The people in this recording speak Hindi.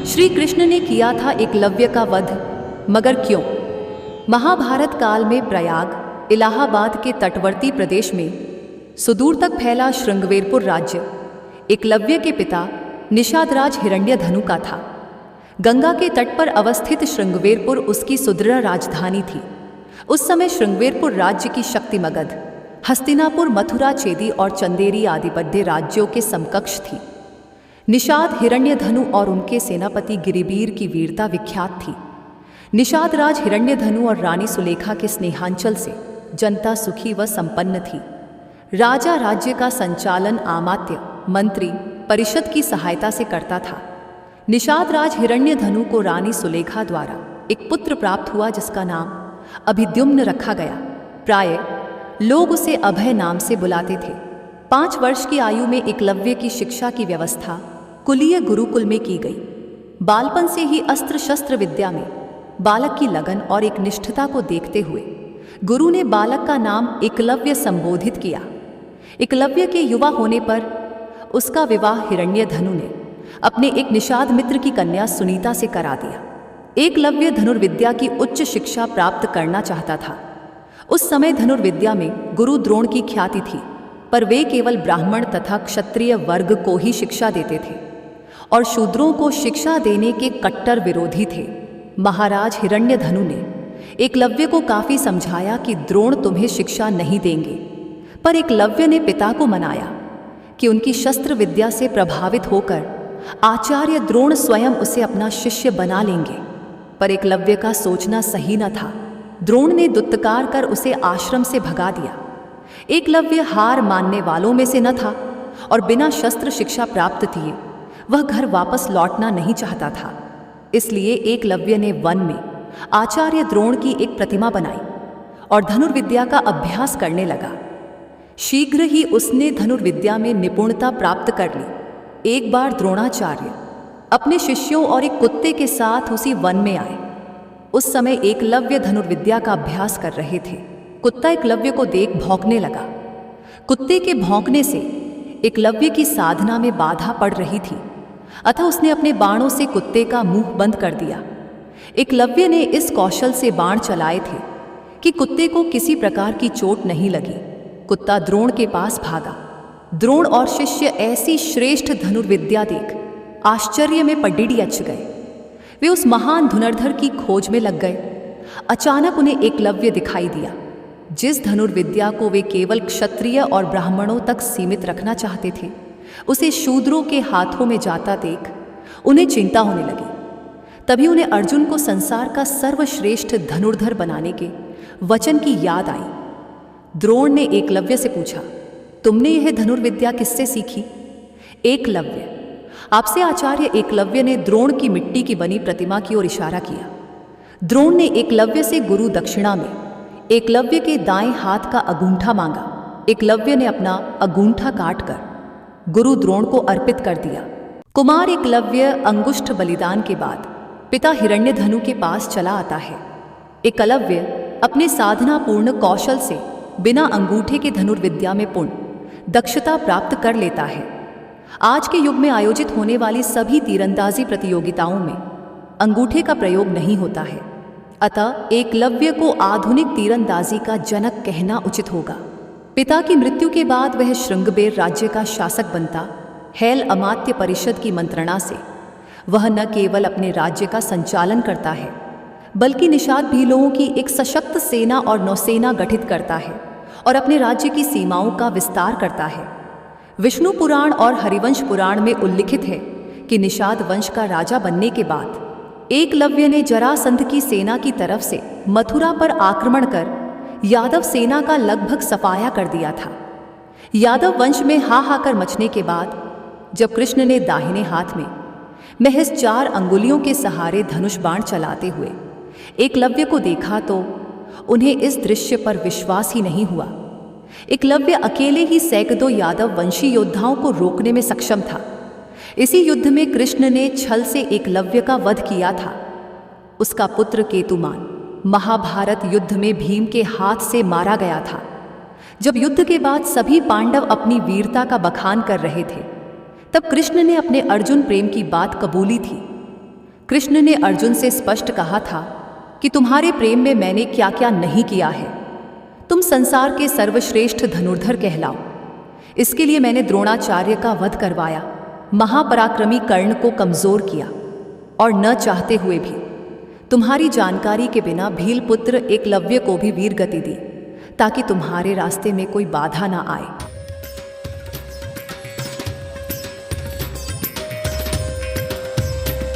श्री कृष्ण ने किया था एकलव्य का वध, मगर क्यों? महाभारत काल में प्रयाग, इलाहाबाद के तटवर्ती प्रदेश में सुदूर तक फैला श्रृंगवेरपुर राज्य एकलव्य के पिता निषादराज हिरण्यधनु का था। गंगा के तट पर अवस्थित श्रृंगवेरपुर उसकी सुदृढ़ राजधानी थी। उस समय श्रृंगवेरपुर राज्य की शक्ति मगध, हस्तिनापुर, मथुरा, चेदी और चंदेरी आदि बड़े राज्यों के समकक्ष थी। निषाद, हिरण्यधनु और उनके सेनापति गिरिबीर की वीरता विख्यात थी। निषाद राज हिरण्यधनु और रानी सुलेखा के स्नेहांचल से जनता सुखी व संपन्न थी। राजा राज्य का संचालन अमात्य, मंत्री, परिषद की सहायता से करता था। निषाद राज हिरण्यधनु को रानी सुलेखा द्वारा एक पुत्र प्राप्त हुआ जिसका नाम अभिद्युम्न रखा गया। प्रायः लोग उसे अभय नाम से बुलाते थे। 5 वर्ष की आयु में एकलव्य की शिक्षा की व्यवस्था कुलीय गुरुकुल में की गई। बालपन से ही अस्त्र शस्त्र विद्या में बालक की लगन और एक निष्ठता को देखते हुए गुरु ने बालक का नाम एकलव्य संबोधित किया। एकलव्य के युवा होने पर उसका विवाह हिरण्यधनु ने अपने एक निषाद मित्र की कन्या सुनीता से करा दिया। एकलव्य धनुर्विद्या की उच्च शिक्षा प्राप्त करना चाहता था। उस समय धनुर्विद्या में गुरु द्रोण की ख्याति थी, पर वे केवल ब्राह्मण तथा क्षत्रिय वर्ग को ही शिक्षा देते थे और शूद्रों को शिक्षा देने के कट्टर विरोधी थे। महाराज हिरण्यधनु ने एकलव्य को काफी समझाया कि द्रोण तुम्हें शिक्षा नहीं देंगे, पर एकलव्य ने पिता को मनाया कि उनकी शस्त्र विद्या से प्रभावित होकर आचार्य द्रोण स्वयं उसे अपना शिष्य बना लेंगे। पर एकलव्य का सोचना सही न था। द्रोण ने दुत्कार कर उसे आश्रम से भगा दिया। एकलव्य हार मानने वालों में से न था और बिना शस्त्र शिक्षा प्राप्त किए वह घर वापस लौटना नहीं चाहता था। इसलिए एकलव्य ने वन में आचार्य द्रोण की एक प्रतिमा बनाई और धनुर्विद्या का अभ्यास करने लगा। शीघ्र ही उसने धनुर्विद्या में निपुणता प्राप्त कर ली। एक बार द्रोणाचार्य अपने शिष्यों और एक कुत्ते के साथ उसी वन में आए। उस समय एकलव्य धनुर्विद्या का अभ्यास कर रहे थे। कुत्ता एकलव्य को देख भौंकने लगा। कुत्ते के भौंकने से एकलव्य की साधना में बाधा पड़ रही थी, अतः उसने अपने बाणों से कुत्ते का मुंह बंद कर दिया। एकलव्य ने इस कौशल से बाण चलाए थे कि कुत्ते को किसी प्रकार की चोट नहीं लगी। कुत्ता द्रोण के पास भागा। द्रोण और शिष्य ऐसी श्रेष्ठ धनुर्विद्या देख आश्चर्य में पडिडियच गए। वे उस महान धनुर्धर की खोज में लग गए। अचानक उन्हें एकलव्य दिखाई दिया, जिस धनुर्विद्या को वे केवल क्षत्रिय और ब्राह्मणों तक सीमित रखना चाहते थे, उसे शूद्रों के हाथों में जाता देख उन्हें चिंता होने लगी। तभी उन्हें अर्जुन को संसार का सर्वश्रेष्ठ धनुर्धर बनाने के वचन की याद आई। द्रोण ने एकलव्य से पूछा, तुमने यह धनुर्विद्या किससे सीखी? एकलव्य, आपसे आचार्य एकलव्य ने द्रोण की मिट्टी की बनी प्रतिमा की ओर इशारा किया। द्रोण ने एकलव्य से गुरु दक्षिणा में एकलव्य के दाएं हाथ का अंगूठा मांगा। एकलव्य ने अपना अंगूठा काटकर गुरु द्रोण को अर्पित कर दिया। कुमार एकलव्य अंगुष्ठ बलिदान के बाद पिता हिरण्यधनु के पास चला आता है। एकलव्य अपने साधनापूर्ण कौशल से बिना अंगूठे के धनुर्विद्या में पूर्ण दक्षता प्राप्त कर लेता है। आज के युग में आयोजित होने वाली सभी तीरंदाजी प्रतियोगिताओं में अंगूठे का प्रयोग नहीं होता है, अतः एकलव्य को आधुनिक तीरंदाजी का जनक कहना उचित होगा। पिता की मृत्यु के बाद वह श्रृंगबेर राज्य का शासक बनता। हेल अमात्य परिषद की मंत्रणा से वह न केवल अपने राज्य का संचालन करता है, बल्कि निषाद भीलों की एक सशक्त सेना और नौसेना गठित करता है और अपने राज्य की सीमाओं का विस्तार करता है। विष्णु पुराण और हरिवंश पुराण में उल्लिखित है कि निषाद वंश का राजा बनने के बाद एकलव्य ने जरासंध की सेना की तरफ से मथुरा पर आक्रमण कर यादव सेना का लगभग सफाया कर दिया था। यादव वंश में हाहाकार मचने के बाद जब कृष्ण ने दाहिने हाथ में महज 4 अंगुलियों के सहारे धनुष बाण चलाते हुए एकलव्य को देखा तो उन्हें इस दृश्य पर विश्वास ही नहीं हुआ। एकलव्य अकेले ही सैकड़ों यादव वंशी योद्धाओं को रोकने में सक्षम था। इसी युद्ध में कृष्ण ने छल से एकलव्य का वध किया था। उसका पुत्र केतुमान महाभारत युद्ध में भीम के हाथ से मारा गया था। जब युद्ध के बाद सभी पांडव अपनी वीरता का बखान कर रहे थे, तब कृष्ण ने अपने अर्जुन प्रेम की बात कबूली थी। कृष्ण ने अर्जुन से स्पष्ट कहा था कि तुम्हारे प्रेम में मैंने क्या क्या नहीं किया है। तुम संसार के सर्वश्रेष्ठ धनुर्धर कहलाओ। इसके लिए मैंने द्रोणाचार्य का वध करवाया, महापराक्रमी कर्ण को कमजोर किया और न चाहते हुए भी तुम्हारी जानकारी के बिना भीलपुत्र एकलव्य को भी वीरगति दी, ताकि तुम्हारे रास्ते में कोई बाधा ना आए।